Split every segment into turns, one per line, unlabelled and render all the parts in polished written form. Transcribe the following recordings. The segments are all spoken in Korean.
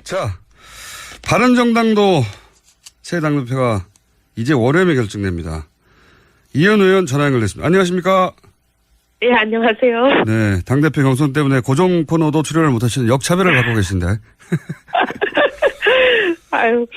자, 바른정당도 새 당대표가 이제 월요일에 결정됩니다. 이현 의원 전화 연결됐습니다. 안녕하십니까?
네, 안녕하세요.
네, 당대표 경선 때문에 고정 코너도 출연을 못하시는 역차별을 받고 계신데.
아유,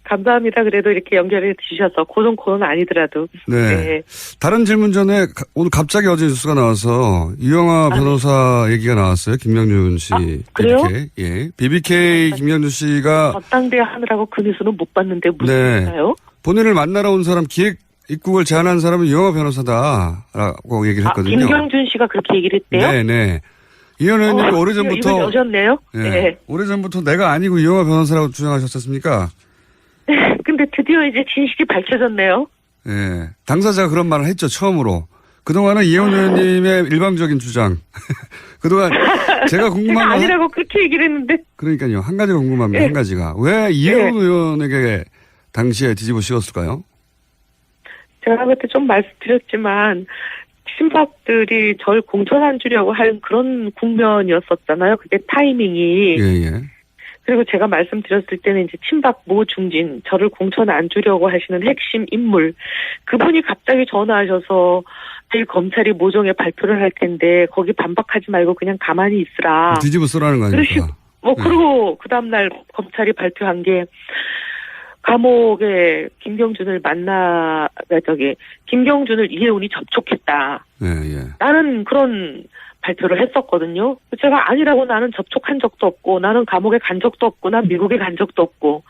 감사합니다. 그래도 이렇게 연결해 주셔서 고정 코너는 아니더라도.
네.
네.
다른 질문 전에 오늘 갑자기 어제 뉴스가 나와서 유영아 변호사 얘기가 나왔어요. 김명준 씨.
그래요?
BBK. 예. BBK 김명준 씨가.
전당대 하느라고 그 뉴스는 못 봤는데 무슨
네.
일인가요?
본인을 만나러 온 사람 기획 입국을 제안한 사람은 유영아 변호사다라고 얘기를 했거든요.
김경준 씨가 그렇게 얘기를 했대요?
네네. 이현 의원님이 오래전부터.
이분 여셨네요?
네.
네.
오래전부터 내가 아니고 유영아 변호사라고 주장하셨었습니까?
근데 드디어 이제 진실이 밝혀졌네요.
네. 당사자가 그런 말을 했죠, 처음으로. 그동안은 이현 의원님의 일방적인 주장. 그동안 제가 궁금한
제가
건.
아니라고 그렇게 얘기를 했는데.
그러니까요. 한 가지가 궁금합니다.
네.
한 가지가. 왜 이현
네.
의원에게 당시에 뒤집어 씌웠을까요?
제가 그때 좀 말씀드렸지만, 친박들이 절 공천 안 주려고 한 그런 국면이었었잖아요. 그게 타이밍이.
예, 예.
그리고 제가 말씀드렸을 때는 이제 친박 모 중진, 저를 공천 안 주려고 하시는 핵심 인물, 그분이 갑자기 전화하셔서 내일 검찰이 모종의 발표를 할 텐데 거기 반박하지 말고 그냥 가만히 있으라.
뒤집어 쓰라는 거 아닙니까?
그리고 그 다음날 검찰이 발표한 게 감옥에 김경준을 김경준을 이혜훈이 접촉했다.
예, 예.
나는 그런 발표를 했었거든요. 제가 아니라고 나는 접촉한 적도 없고, 나는 감옥에 간 적도 없고, 난 미국에 간 적도 없고,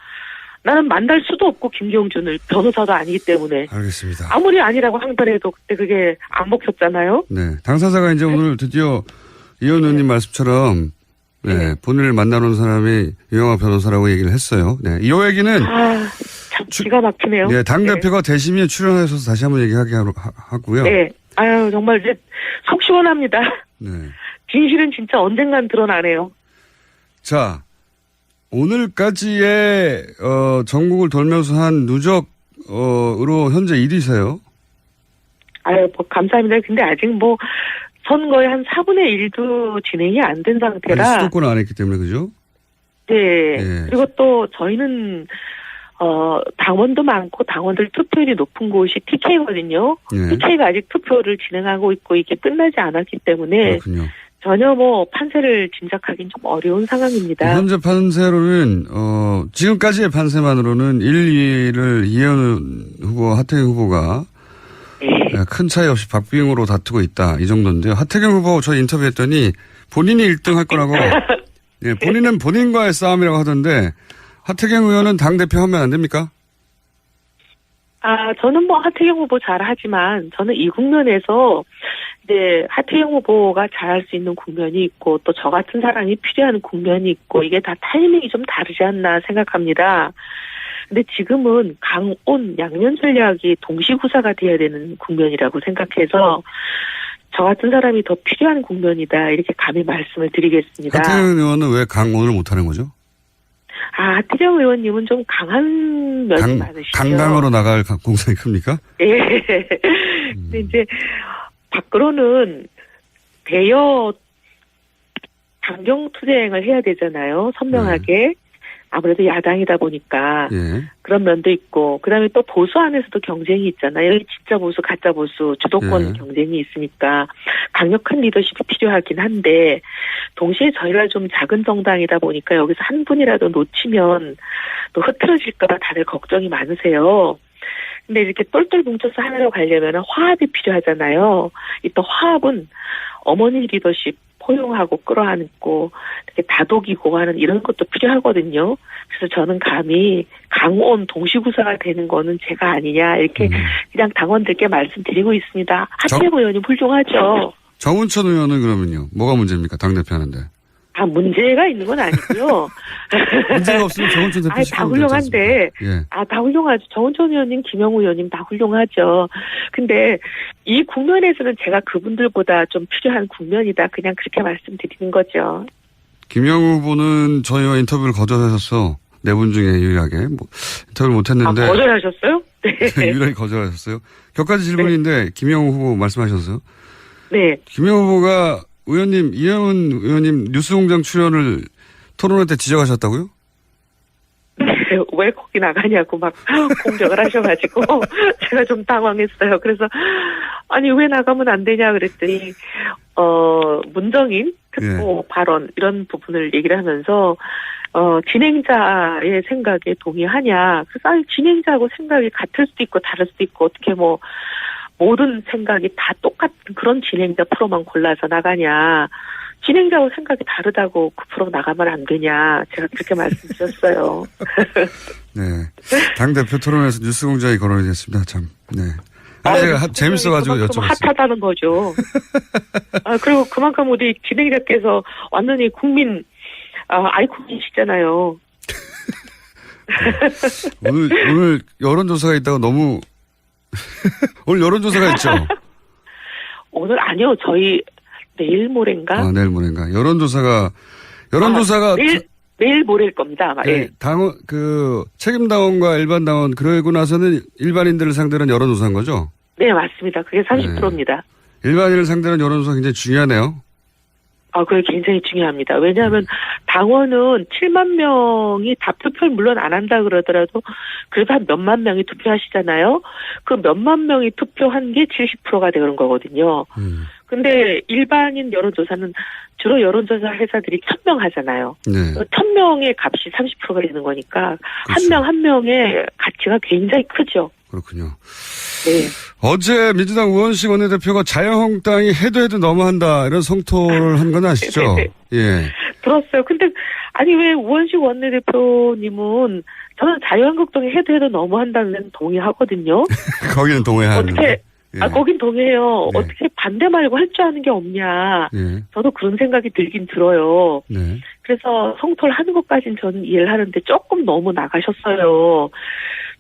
나는 만날 수도 없고, 김경준을 변호사도 아니기 때문에.
알겠습니다.
아무리 아니라고 한다해도 그때 그게 안 먹혔잖아요.
네. 당사자가 이제 오늘 드디어 이현 의원님 말씀처럼 네, 본인을 만나러 온 사람이 유영아 변호사라고 얘기를 했어요. 네. 이 얘기는.
참 기가 막히네요.
네. 당대표가 대심에 출연하셔서 다시 한번 얘기하게 하고요.
네. 아유, 정말 이제 속 시원합니다.
네.
진실은 진짜 언젠간 드러나네요.
자, 오늘까지의, 전국을 돌면서 한 누적으로 현재 1위세요.
아유, 감사합니다. 근데 아직 선거의 한 4분의 1도 진행이 안 된 상태라.
수도권을 안 했기 때문에, 그죠?
네.
예.
그리고 또 저희는, 당원도 많고 당원들 투표율이 높은 곳이 TK거든요.
예.
TK가 아직 투표를 진행하고 있고 이게 끝나지 않았기 때문에.
그렇군요.
전혀 판세를 짐작하기는 좀 어려운 상황입니다.
현재 판세로는, 지금까지의 판세만으로는 1, 2위를 이현 후보, 하태경 후보가
네.
큰 차이 없이 박빙으로 다투고 있다. 이 정도인데요. 하태경 후보 저 인터뷰했더니 본인이 1등 할 거라고, 예, 본인은 본인과의 싸움이라고 하던데, 하태경 의원은 당대표 하면 안 됩니까?
저는 하태경 후보 잘하지만 저는 이 국면에서 이제 하태경 후보가 잘할 수 있는 국면이 있고 또 저 같은 사람이 필요한 국면이 있고 이게 다 타이밍이 좀 다르지 않나 생각합니다. 근데 지금은 강온 양면 전략이 동시구사가 돼야 되는 국면이라고 생각해서 저 같은 사람이 더 필요한 국면이다 이렇게 감히 말씀을 드리겠습니다.
하태경 의원은 왜 강온을 못하는 거죠?
하태경 의원님은 좀 강한 면이 많으시죠.
강강으로 나갈 공산이 큽니까?
예. 근데 이제 밖으로는 대여 강경투쟁을 해야 되잖아요. 선명하게. 아무래도 야당이다 보니까
예.
그런 면도 있고 그다음에 또 보수 안에서도 경쟁이 있잖아요. 진짜 보수, 가짜 보수, 주도권
예.
경쟁이 있으니까 강력한 리더십이 필요하긴 한데 동시에 저희가 좀 작은 정당이다 보니까 여기서 한 분이라도 놓치면 또 흐트러질까 봐 다들 걱정이 많으세요. 근데 이렇게 똘똘 뭉쳐서 하나로 가려면 화합이 필요하잖아요. 이 또 화합은 어머니 리더십 포용하고 끌어안고 이렇게 다독이고 하는 이런 것도 필요하거든요. 그래서 저는 감히 강온 동시구사가 되는 거는 제가 아니냐 이렇게 그냥 당원들께 말씀드리고 있습니다. 하태경 의원님 훌륭하죠.
정운천 의원은 그러면요. 뭐가 문제입니까? 당대표 하는데.
문제가 있는 건 아니고요.
문제가 없으면 정운천 대표
다 훌륭한데.
예.
다 훌륭하죠. 정운천 의원님, 김영우 의원님 다 훌륭하죠. 근데 이 국면에서는 제가 그분들보다 좀 필요한 국면이다. 그냥 그렇게 말씀드리는 거죠.
김영우 후보는 저희와 인터뷰를 거절하셔서 네 분 중에 유일하게 인터뷰를 못했는데.
거절하셨어요? 네.
유일하게 거절하셨어요. 격가지 질문인데 김영우 후보 말씀하셨어요.
네.
김영우 후보가 의원님, 이혜훈 의원님 뉴스공장 출연을 토론회 때 지적하셨다고요?
왜 거기 나가냐고 막 공격을 하셔가지고 제가 좀 당황했어요. 그래서 아니 왜 나가면 안 되냐 그랬더니 문정인 특보 발언 이런 부분을 얘기를 하면서 진행자의 생각에 동의하냐. 그래서 아니 진행자하고 생각이 같을 수도 있고 다를 수도 있고 어떻게 뭐 모든 생각이 다 똑같은 그런 진행자 프로만 골라서 나가냐. 진행자하고 생각이 다르다고 그 프로 나가면 안 되냐. 제가 그렇게 말씀드렸어요.
네. 당대표 토론에서 뉴스공장이 거론이 됐습니다. 참. 네. 제가 재밌어가지고 여쭤봤어요.
핫하다는 거죠. 그리고 그만큼 우리 진행자께서 완전히 국민 아이콘이시잖아요.
네. 오늘 여론조사가 있다고 너무 오늘 여론조사가 있죠?
오늘 아니요. 저희 내일 모레인가?
내일 모레인가. 여론조사가
내일 모레일 겁니다. 아마.
네, 당원 책임 당원과 일반 당원 그러고 나서는 일반인들을 상대로 여론조사한 거죠?
네, 맞습니다. 그게 30%입니다.
일반인을 상대로 여론조사 굉장히 중요하네요.
그게 굉장히 중요합니다. 왜냐하면 당원은 7만 명이 다 투표를 물론 안 한다 그러더라도 그래도 한 몇만 명이 투표하시잖아요. 그 몇만 명이 투표한 게 70%가 되는 거거든요. 근데 일반인 여론조사는 주로 여론조사 회사들이 1000명 하잖아요.
네.
1000명의 값이 30%가 되는 거니까
그렇죠.
한 명 한 명의 가치가 굉장히 크죠.
그렇군요.
네.
어제 민주당 우원식 원내대표가 자유한국당이 해도 너무한다 이런 성토를 한 건 아시죠? 예.
들었어요. 근데 아니 왜 우원식 원내대표님은 저는 자유한국당이 해도 너무한다는 데는 동의하거든요.
거기는 동의하는데.
어떻게 거긴 동의해요.
네.
어떻게 반대 말고 할 줄 아는 게 없냐.
네.
저도 그런 생각이 들긴 들어요.
네.
그래서 성토를 하는 것까지는 저는 이해를 하는데 조금 너무 나가셨어요.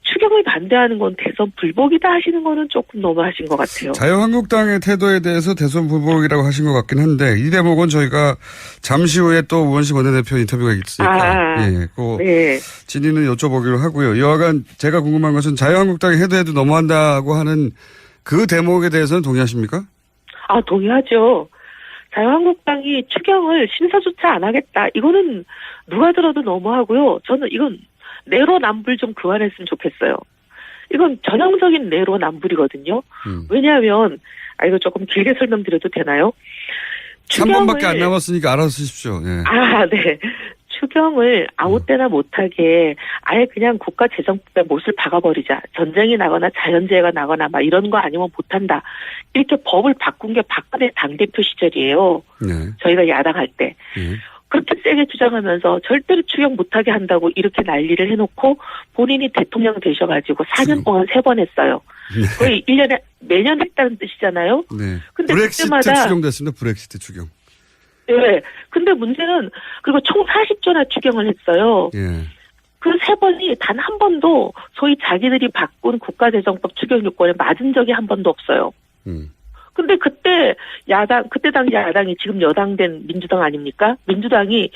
추경을 반대하는 건 대선 불복이다 하시는 거는 조금 너무 하신 것 같아요.
자유한국당의 태도에 대해서 대선 불복이라고 하신 것 같긴 한데 이 대목은 저희가 잠시 후에 또 우원식 원내대표 인터뷰가 있으니까
네.
진위는 여쭤보기로 하고요. 여하간 제가 궁금한 것은 자유한국당이 해도 너무한다고 하는 그 대목에 대해서는 동의하십니까?
동의하죠. 자유한국당이 추경을 심사조차 안 하겠다. 이거는 누가 들어도 너무하고요. 저는 이건 내로남불 좀 그만했으면 좋겠어요. 이건 전형적인 내로남불이거든요. 왜냐하면 이거 조금 길게 설명드려도 되나요?
3번밖에 안 남았으니까 알아서 쓰십시오. 네.
네. 추경을 아무 때나 못하게 아예 그냥 국가재정법에 못을 박아버리자. 전쟁이 나거나 자연재해가 나거나 막 이런 거 아니면 못한다. 이렇게 법을 바꾼 게 박근혜 당대표 시절이에요.
네.
저희가 야당할 때.
네.
그렇게 세게 주장하면서 절대로 추경 못하게 한다고 이렇게 난리를 해놓고 본인이 대통령 되셔가지고 4년 동안 3번 했어요.
네.
거의 1년에 매년 했다는 뜻이잖아요.
네.
근데
브렉시트
그때마다
추경됐습니다. 브렉시트 추경.
네. 근데 문제는 그리고 총 40조나 추경을 했어요.
예.
그 3번이 단 한 번도 소위 자기들이 바꾼 국가재정법 추경 요건에 맞은 적이 한 번도 없어요. 근데 그때 당시 야당이 지금 여당된 민주당 아닙니까? 민주당이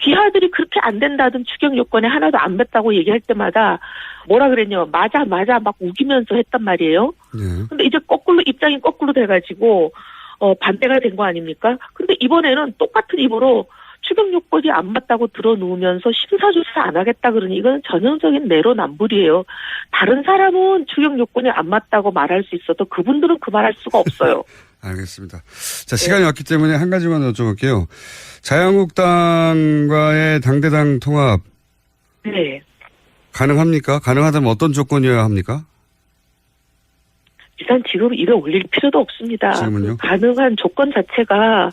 귀하들이 그렇게 안 된다던 추경 요건에 하나도 안 뱉다고 얘기할 때마다 뭐라 그랬냐. 맞아 막 우기면서 했단 말이에요.
네.
근데 이제 입장이 거꾸로 돼가지고 반대가 된 거 아닙니까? 근데 이번에는 똑같은 입으로 추경 요건이 안 맞다고 들어놓으면서 심사조사 안 하겠다 그러니 이건 전형적인 내로남불이에요. 다른 사람은 추경 요건이 안 맞다고 말할 수 있어도 그분들은 그 말할 수가 없어요.
알겠습니다. 자, 시간이 없기 때문에 한 가지만 여쭤볼게요. 자유한국당과의 당대당 통합.
네.
가능합니까? 가능하다면 어떤 조건이어야 합니까?
일단 지금 이를 올릴 필요도 없습니다.
지금은요?
가능한 조건 자체가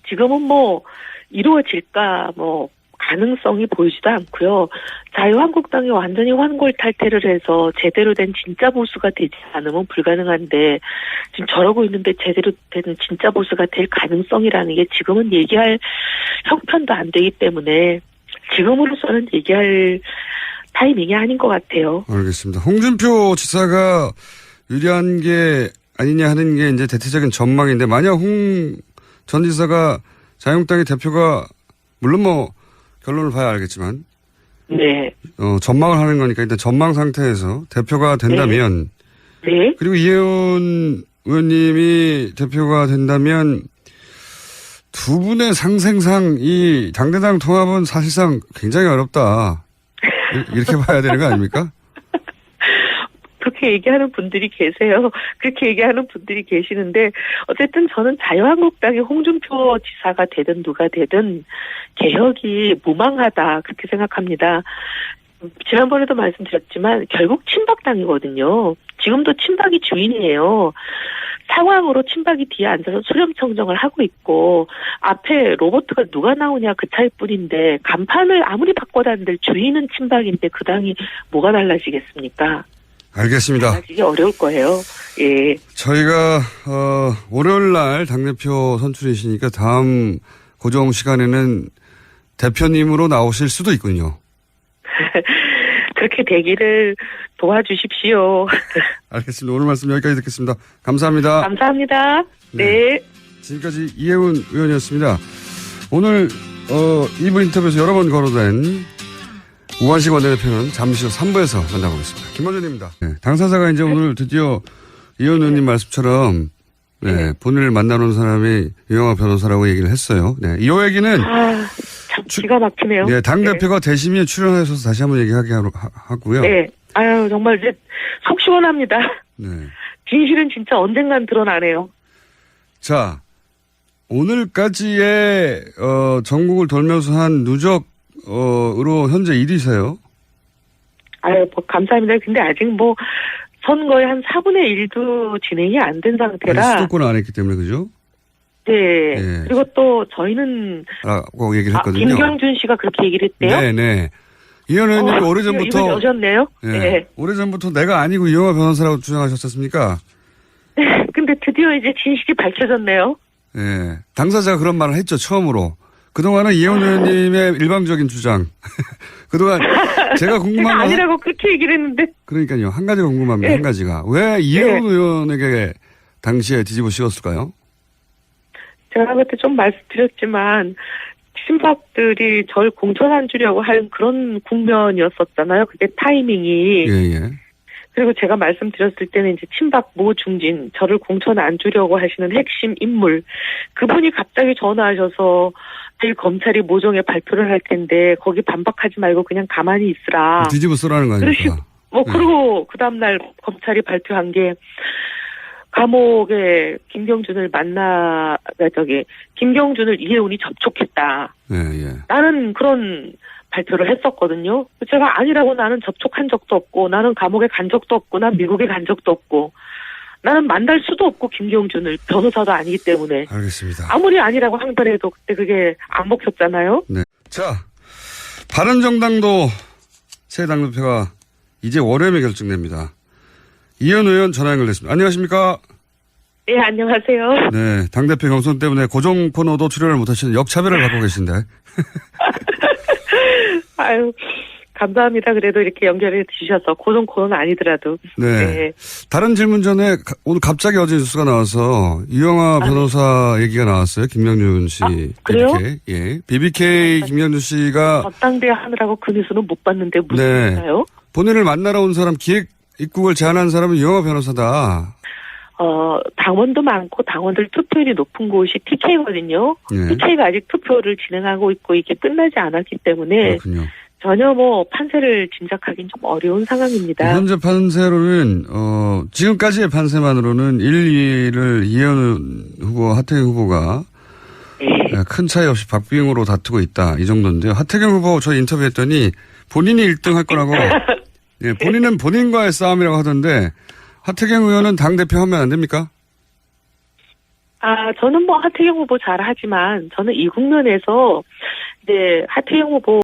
지금은 이루어질까 가능성이 보이지도 않고요. 자유한국당이 완전히 환골탈태를 해서 제대로 된 진짜 보수가 되지 않으면 불가능한데 지금 저러고 있는데 제대로 된 진짜 보수가 될 가능성이라는 게 지금은 얘기할 형편도 안 되기 때문에 지금으로서는 얘기할 타이밍이 아닌 것 같아요.
알겠습니다. 홍준표 지사가 유리한 게 아니냐 하는 게 이제 대체적인 전망인데 만약 홍 전 지사가 자유한국당의 대표가 물론 결론을 봐야 알겠지만
네.
전망을 하는 거니까 일단 전망 상태에서 대표가 된다면
네.
그리고 이혜원 의원님이 대표가 된다면 두 분의 상생상 이 당대당 통합은 사실상 굉장히 어렵다. 이렇게 봐야 되는 거 아닙니까?
그렇게 얘기하는 분들이 계세요. 그렇게 얘기하는 분들이 계시는데 어쨌든 저는 자유한국당의 홍준표 지사가 되든 누가 되든 개혁이 무망하다 그렇게 생각합니다. 지난번에도 말씀드렸지만 결국 친박당이거든요. 지금도 친박이 주인이에요. 상황으로 친박이 뒤에 앉아서 수렴청정을 하고 있고 앞에 로버트가 누가 나오냐 그 차일 뿐인데 간판을 아무리 바꿔다는데 주인은 친박인데 그 당이 뭐가 달라지겠습니까?
알겠습니다.
달라지기 어려울 거예요. 예.
저희가 월요일 날 당대표 선출이시니까 다음 고정 시간에는 대표님으로 나오실 수도 있군요.
그렇게 되기를 도와주십시오.
알겠습니다. 오늘 말씀 여기까지 듣겠습니다. 감사합니다.
감사합니다. 네.
지금까지 이혜훈 의원이었습니다. 오늘 2부 인터뷰에서 여러 번 거론된 우한식 원내대표는 잠시 후 3부에서 만나보겠습니다. 김원준입니다. 네, 당사자가 이제 오늘 드디어 이혜훈 의원님 말씀처럼 본인을 만나러 온 사람이 유영하 변호사라고 얘기를 했어요. 네, 이 얘기는
참 기가 막히네요.
네, 당대표가 대심에 출연하셔서 다시 한번 얘기하게 하고요.
네. 아유, 정말 이제 속 시원합니다.
네.
진실은 진짜 언젠간 드러나네요.
자, 오늘까지의 전국을 돌면서 한 누적으로 현재 1위세요.
아유, 뭐 감사합니다. 근데 아직 뭐 선거의 한 4분의 1도 진행이 안 된 상태라.
아직 수도권을 안 했기 때문에 그죠?
네.
예.
그리고 또 저희는
라고 얘기를 했거든요.
김경준 씨가 그렇게 얘기를 했대요.
네네. 이현 의원님이 오래전부터
이분 여셨네요. 네.
오래전부터 내가 아니고 이영하 변호사라고 주장하셨었습니까?
근데 드디어 이제 진실이 밝혀졌네요.
예. 당사자가 그런 말을 했죠, 처음으로. 그동안은 이현 의원님의 일방적인 주장. 그동안 제가 궁금한
제가
건
아니라고 그렇게 얘기를 했는데.
그러니까요. 한 가지가 궁금합니다. 한 가지가. 왜 이현 의원에게 당시에 뒤집어 씌웠을까요?
제가 그때 좀 말씀드렸지만 친박들이 절 공천 안 주려고 한 그런 국면이었었잖아요. 그게 타이밍이.
예.
그리고 제가 말씀드렸을 때는 이제 친박 모 중진, 저를 공천 안 주려고 하시는 핵심 인물, 그분이 갑자기 전화하셔서 내일 검찰이 모종의 발표를 할 텐데 거기 반박하지 말고 그냥 가만히 있으라.
뒤집어 쓰라는 거 아닙니까?
그리고 그 다음날 검찰이 발표한 게 감옥에 김경준을 김경준을 이혜훈이 접촉했다.
예.
나는 그런 발표를 했었거든요. 제가 아니라고 나는 접촉한 적도 없고, 나는 감옥에 간 적도 없고, 난 미국에 간 적도 없고, 나는 만날 수도 없고, 김경준을 변호사도 아니기 때문에.
알겠습니다.
아무리 아니라고 하더라도 그때 그게 안 먹혔잖아요.
네. 자, 바른정당도 새 당대표가 이제 월요일에 결정됩니다. 이현 의원 전화 연결됐습니다. 안녕하십니까?
네, 안녕하세요.
네, 당대표 경선 때문에 고정 코너도 출연을 못하시는 역차별을 받고 계신데.
아유, 감사합니다. 그래도 이렇게 연결해 주셔서 고정 코너는 아니더라도.
네. 다른 질문 전에 오늘 갑자기 어제 뉴스가 나와서 이영하 변호사 얘기가 나왔어요. 김명준 씨.
그래요?
BBK. 예. BBK 김명준 씨가
전당대회 하느라고 그 뉴스는 못 봤는데 무슨 일인가요?
본인을 만나러 온 사람 기획 입국을 제안한 사람은 이영하 변호사다.
당원도 많고 당원들 투표율이 높은 곳이 TK거든요.
네.
TK가 아직 투표를 진행하고 있고 이게 끝나지 않았기 때문에
그렇군요.
전혀 판세를 짐작하기는 좀 어려운 상황입니다.
현재 판세로는 지금까지의 판세만으로는 1, 2위를 이현 후보, 하태경 후보가 큰 차이 없이 박빙으로 다투고 있다. 이 정도인데요. 하태경 후보 저 인터뷰했더니 본인이 1등 할 거라고 예, 본인은 본인과의 싸움이라고 하던데 하태경 의원은 당대표 하면 안 됩니까?
저는 하태경 후보 잘하지만 저는 이 국면에서 이제 하태경 후보